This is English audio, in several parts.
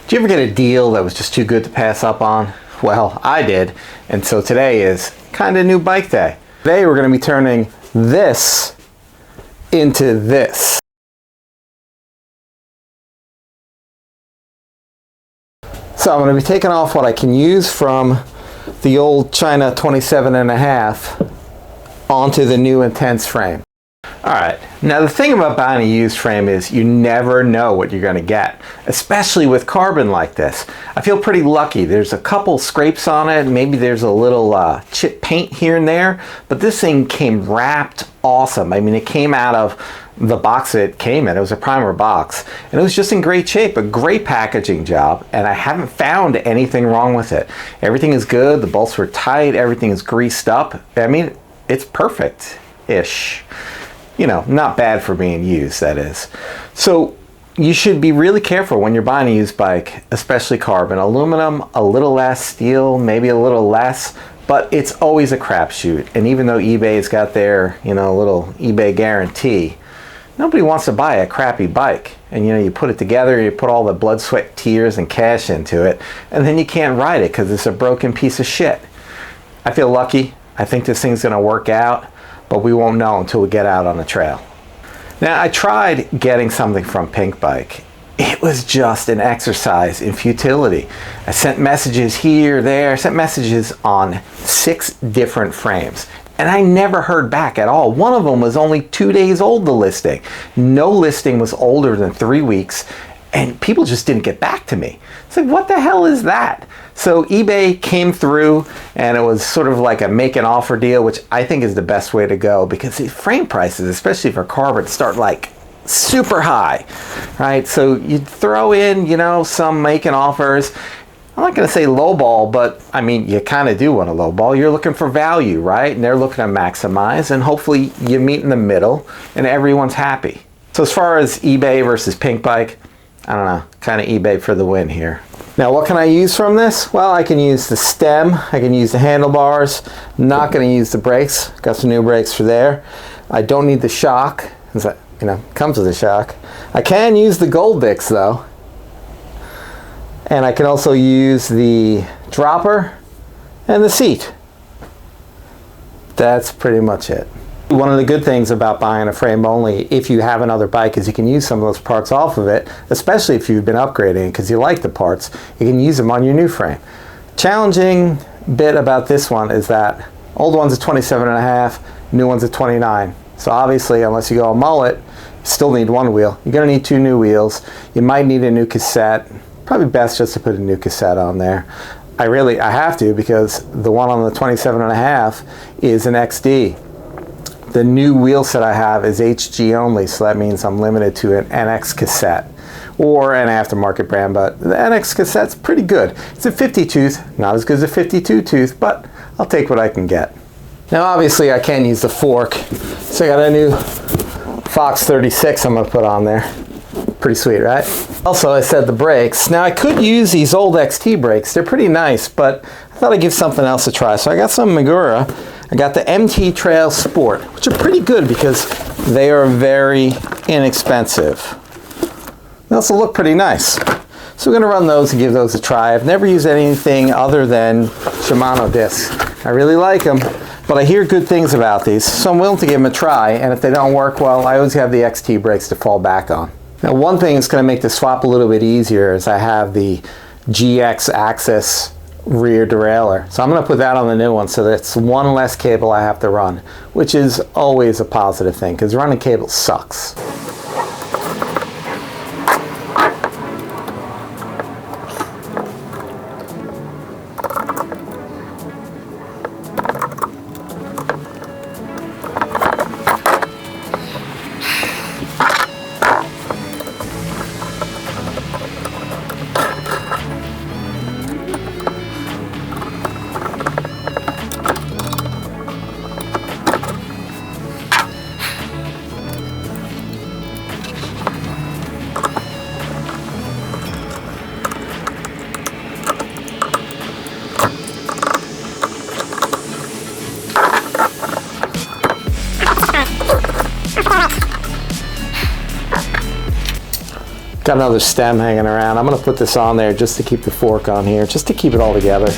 Do you ever get a deal that was just too good to pass up on? Well, I did, and so today is kind of new bike day. Today we're going to be turning this into this. So I'm going to be taking off what I can use from the old China 27.5 onto the new Intense frame. Alright, now the thing about buying a used frame is you never know what you're going to get, especially with carbon like this. I feel pretty lucky. There's a couple scrapes on it, maybe there's a little chip paint here and there, but this thing came wrapped awesome. I mean, it came out of the box it came in. It was a primer box, and it was just in great shape, a great packaging job, and I haven't found anything wrong with it. Everything is good, the bolts were tight, everything is greased up. I mean, it's perfect-ish. You know, not bad for being used, that is. So you should be really careful when you're buying a used bike, especially carbon. Aluminum, a little less, steel, maybe a little less, but it's always a crapshoot. And even though eBay's got their, you know, little eBay guarantee, nobody wants to buy a crappy bike. And you know, you put it together, you put all the blood, sweat, tears, and cash into it, and then you can't ride it because it's a broken piece of shit. I feel lucky. I think this thing's gonna work out, but we won't know until we get out on the trail. Now, I tried getting something from Pink Bike. It was just an exercise in futility. I sent messages here, there, I sent messages on 6 different frames, and I never heard back at all. One of them was only 2 days old, the listing. No listing was older than 3 weeks, and people just didn't get back to me. It's like, what the hell is that? So eBay came through, and it was sort of like a make an offer deal, which I think is the best way to go, because the frame prices, especially for carbon, start like super high, right? So you throw in, you know, some making offers. I'm not going to say lowball, but I mean, you kind of do want to lowball. You're looking for value, right? And they're looking to maximize, and hopefully you meet in the middle and everyone's happy. So as far as eBay versus Pink Bike, I don't know, kind of eBay for the win here. Now, what can I use from this? Well, I can use the stem, I can use the handlebars. I'm not going to use the brakes. Got some new brakes for there. I don't need the shock, you know, comes with a shock. I can use the gold bits though. And I can also use the dropper and the seat. That's pretty much it. One of the good things about buying a frame only, if you have another bike, is you can use some of those parts off of it, especially if you've been upgrading because you like the parts. You can use them on your new frame. Challenging bit about this one is that old one's a 27.5, new one's a 29. So obviously, unless you go a mullet, you still need one wheel. You're going to need 2 new wheels. You might need a new cassette. Probably best just to put a new cassette on there. I have to, because the one on the 27.5 is an XD. The new wheel set I have is HG only, so that means I'm limited to an NX cassette or an aftermarket brand, but the NX cassette's pretty good. It's a 50 tooth, not as good as a 52 tooth, but I'll take what I can get. Now obviously I can use the fork, so I got a new Fox 36 I'm gonna put on there. Pretty sweet, right? Also, I said the brakes. Now I could use these old XT brakes. They're pretty nice, but I thought I'd give something else a try. So I got some Magura. I got the MT Trail Sport, which are pretty good because they are very inexpensive. They also look pretty nice. So we're gonna run those and give those a try. I've never used anything other than Shimano discs. I really like them, but I hear good things about these, so I'm willing to give them a try, and if they don't work well, I always have the XT brakes to fall back on. Now, one thing that's gonna make the swap a little bit easier is I have the GX Axis rear derailleur. So I'm going to put that on the new one, so that's one less cable I have to run, which is always a positive thing because running cable sucks. Got another stem hanging around. I'm going to put this on there just to keep the fork on here, just to keep it all together.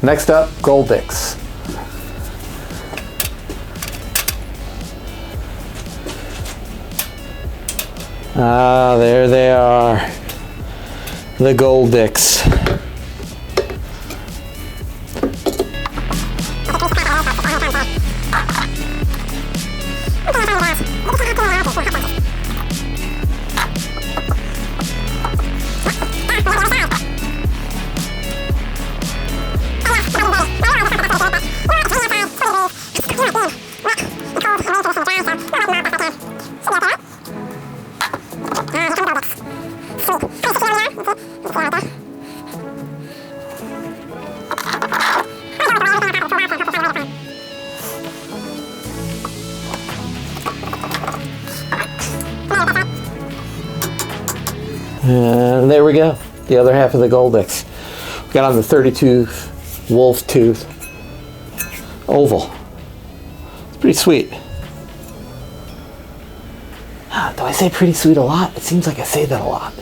Next up, gold dicks. Ah, there they are, the gold dicks. And there we go, the other half of the gold dicks. We got on the 30-tooth wolf tooth oval. It's pretty sweet. Do I say pretty sweet a lot? It seems like I say that a lot.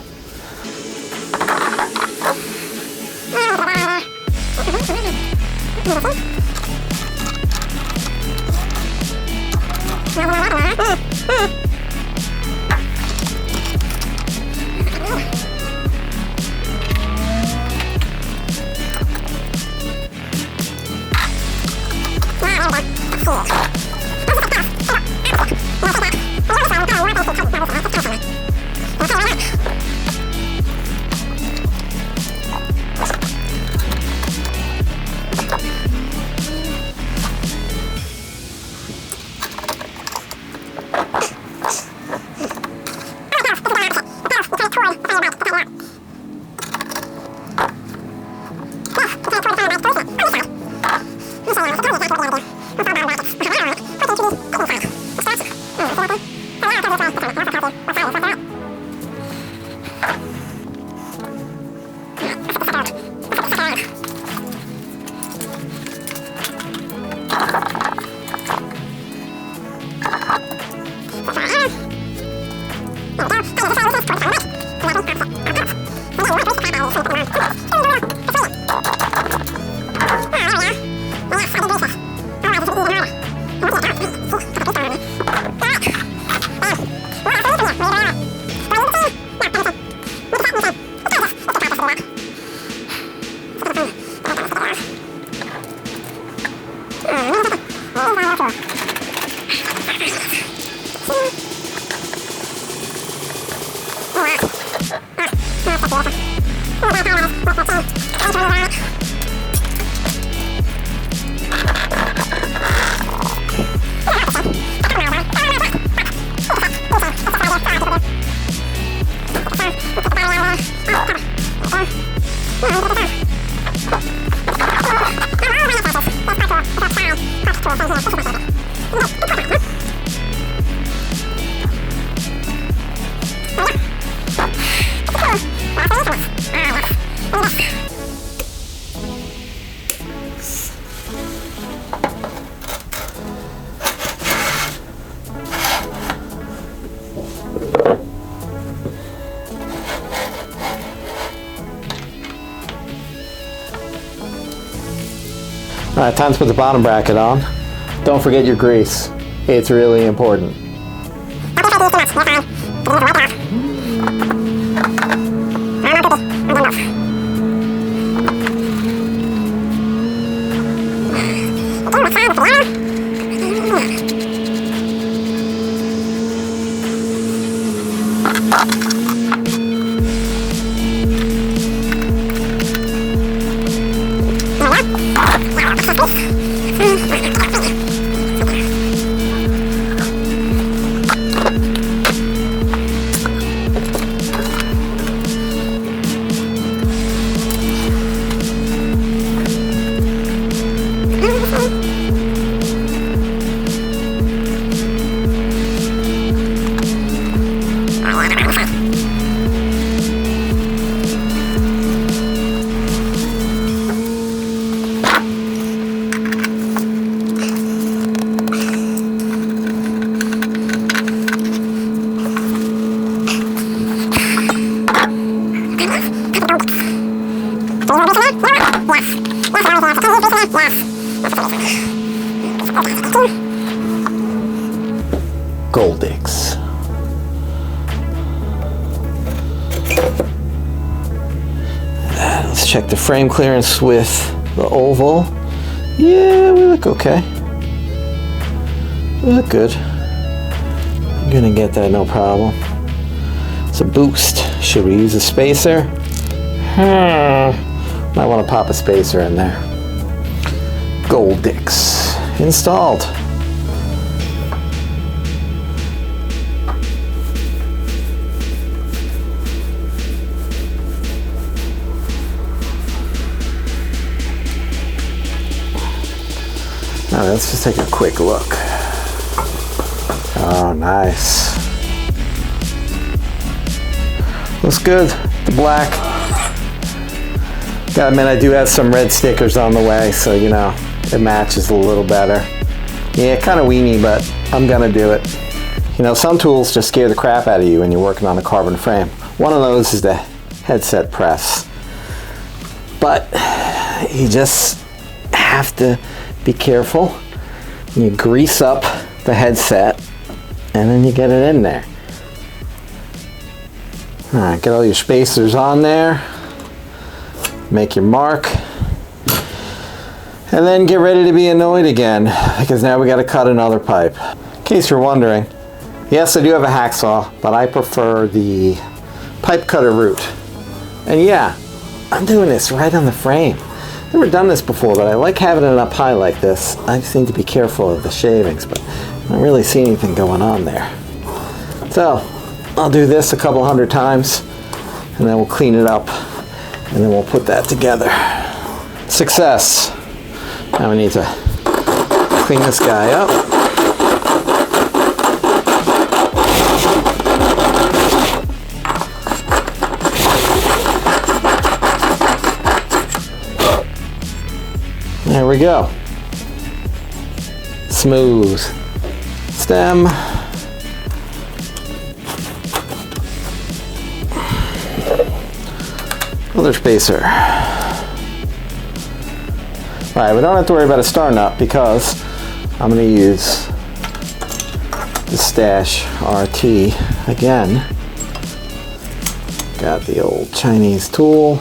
Alright, time to put the bottom bracket on. Don't forget your grease. It's really important. Goldix. Let's check the frame clearance with the oval. Yeah, we look okay. We look good. I'm gonna get that, no problem. It's a boost. Should we use a spacer? Might want to pop a spacer in there. Goldix installed. Now let's just take a quick look. Oh, nice. Looks good. The black. Gotta admit, I do have some red stickers on the way, so you know, it matches a little better. Yeah, kind of weenie, but I'm gonna do it. You know, some tools just scare the crap out of you when you're working on a carbon frame. One of those is the headset press. But you just have to be careful. You grease up the headset and then you get it in there. All right, get all your spacers on there. Make your mark. And then get ready to be annoyed again, because now we got to cut another pipe. In case you're wondering, yes, I do have a hacksaw, but I prefer the pipe cutter route. And yeah, I'm doing this right on the frame. Never done this before, but I like having it up high like this. I just need to be careful of the shavings, but I don't really see anything going on there. So I'll do this a couple hundred times, and then we'll clean it up, and then we'll put that together. Success. Now we need to clean this guy up. There we go. Smooth stem. Another spacer. All right, we don't have to worry about a star nut because I'm going to use the Stash RT again. Got the old Chinese tool.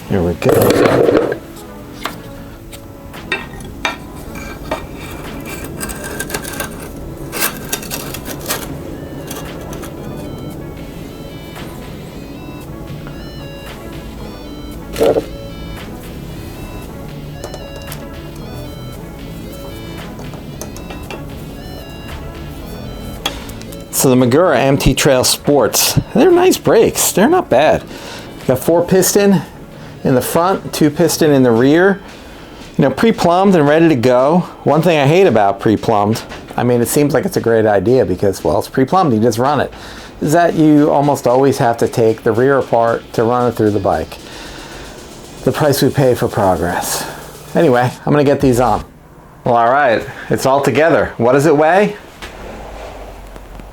There we go. So the Magura MT Trail Sports, they're nice brakes. They're not bad. Got 4 piston in the front, 2 piston in the rear. You know, pre-plumbed and ready to go. One thing I hate about pre-plumbed, I mean, it seems like it's a great idea because, well, it's pre-plumbed, you just run it, is that you almost always have to take the rear apart to run it through the bike. the price we pay for progress. Anyway, I'm gonna get these on. Well, all right, it's all together. What does it weigh?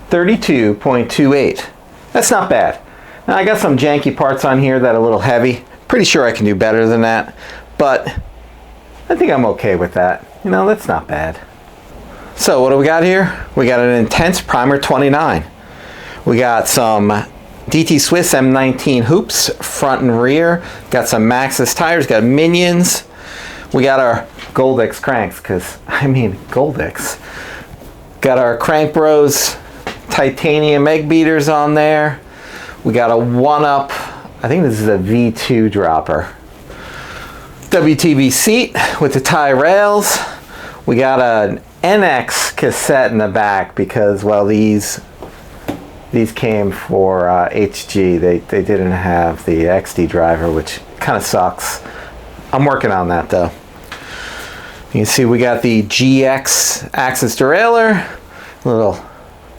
32.28. That's not bad. Now I got some janky parts on here that are a little heavy. Pretty sure I can do better than that, but I think I'm okay with that. You know, that's not bad. So what do we got here? We got an Intense Primer 29. We got some DT Swiss M19 hoops, front and rear. Got some Maxxis tires, got Minions. We got our Goldex cranks, because, I mean, Goldex. Got our Crank Bros titanium egg beaters on there. We got a 1-up, I think this is a V2 dropper. WTB seat with the tie rails. We got an NX cassette in the back because, well, these came for HG. They didn't have the XD driver, which kind of sucks. I'm working on that though. You can see we got the GX axis derailleur, little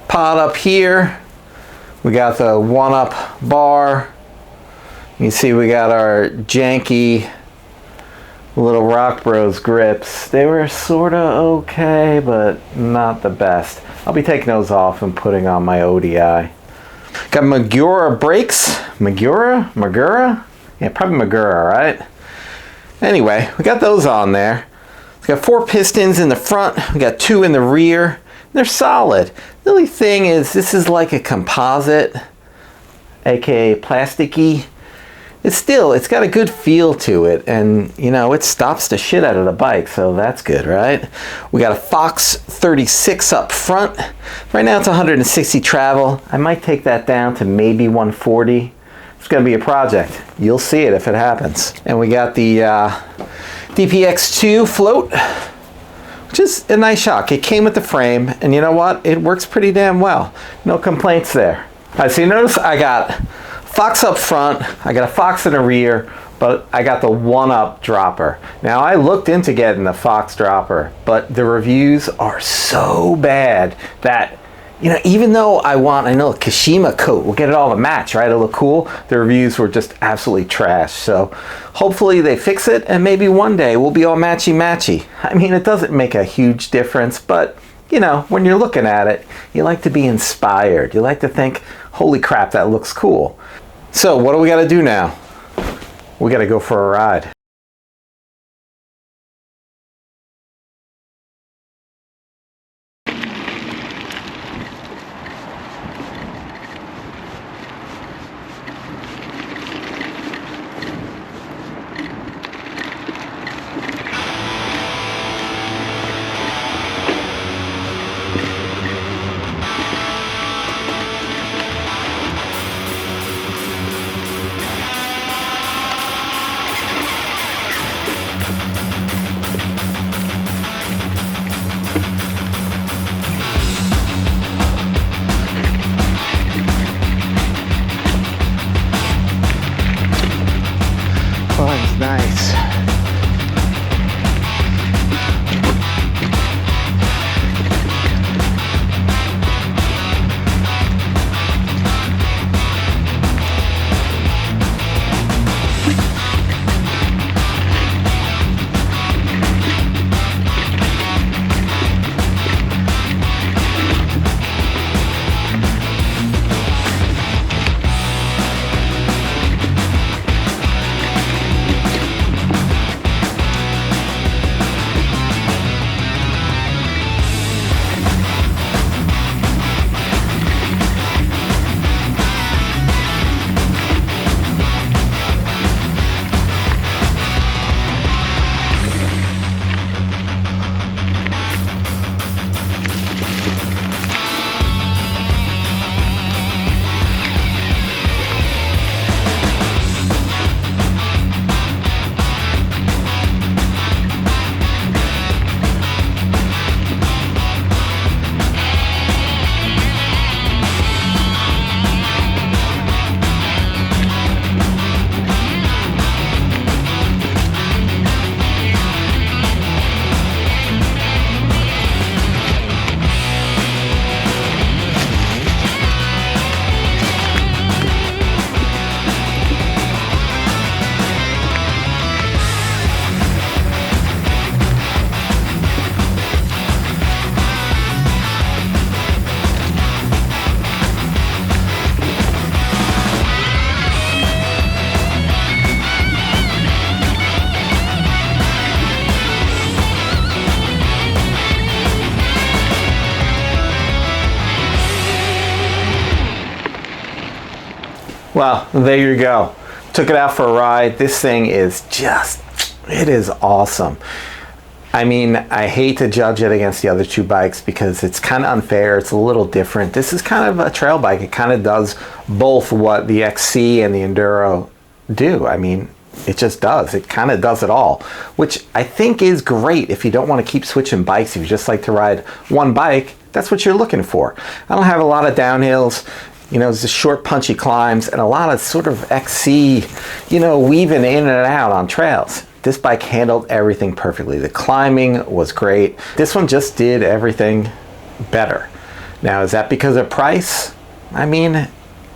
pod up here. We got the 1-up bar. You can see we got our janky little Rock Bros grips. They were sort of okay, but not the best. I'll be taking those off and putting on my ODI. Got Magura brakes. Magura? Yeah, probably Magura, right? Anyway, we got those on there. We got 4 pistons in the front. We got 2 in the rear. They're solid. The only thing is, this is like a composite, aka plasticky. It's got a good feel to it, and you know, it stops the shit out of the bike, so that's good, right? We got a Fox 36 up front. Right now it's 160 travel. I might take that down to maybe 140. It's gonna be a project. You'll see it if it happens. And we got the DPX2 float, which is a nice shock. It came with the frame, and you know what? It works pretty damn well. No complaints there. All right, so you notice I got Fox up front, I got a Fox in the rear, but I got the 1-up dropper. Now I looked into getting the Fox dropper, but the reviews are so bad that, you know, even though I know a Kashima coat will get it all to match, right? It'll look cool. The reviews were just absolutely trash. So hopefully they fix it, and maybe one day we'll be all matchy-matchy. I mean, it doesn't make a huge difference, but you know, when you're looking at it, you like to be inspired. You like to think, holy crap, that looks cool. So what do we got to do now? We got to go for a ride. Nice. there you go. Took it out for a ride. This thing is just, it is awesome. I mean, I hate to judge it against the other two bikes because it's kind of unfair. It's a little different. This is kind of a trail bike. It kind of does both what the XC and the Enduro do. I mean, it just does. It kind of does it all, which I think is great if you don't want to keep switching bikes. If you just like to ride one bike, that's what you're looking for. I don't have a lot of downhills. You know, it's just short, punchy climbs and a lot of sort of XC, you know, weaving in and out on trails. This bike handled everything perfectly. The climbing was great. This one just did everything better. Now, is that because of price? I mean,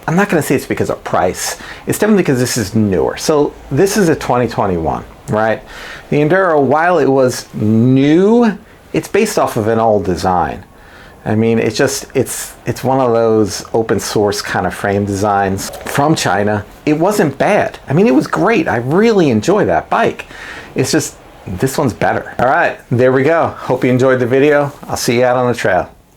I'm not going to say it's because of price. It's definitely because this is newer. So this is a 2021, right? The Enduro, while it was new, it's based off of an old design. I mean, it's just, it's one of those open source kind of frame designs from China. It wasn't bad. I mean, it was great. I really enjoy that bike. It's just, this one's better. All right, there we go. Hope you enjoyed the video. I'll see you out on the trail.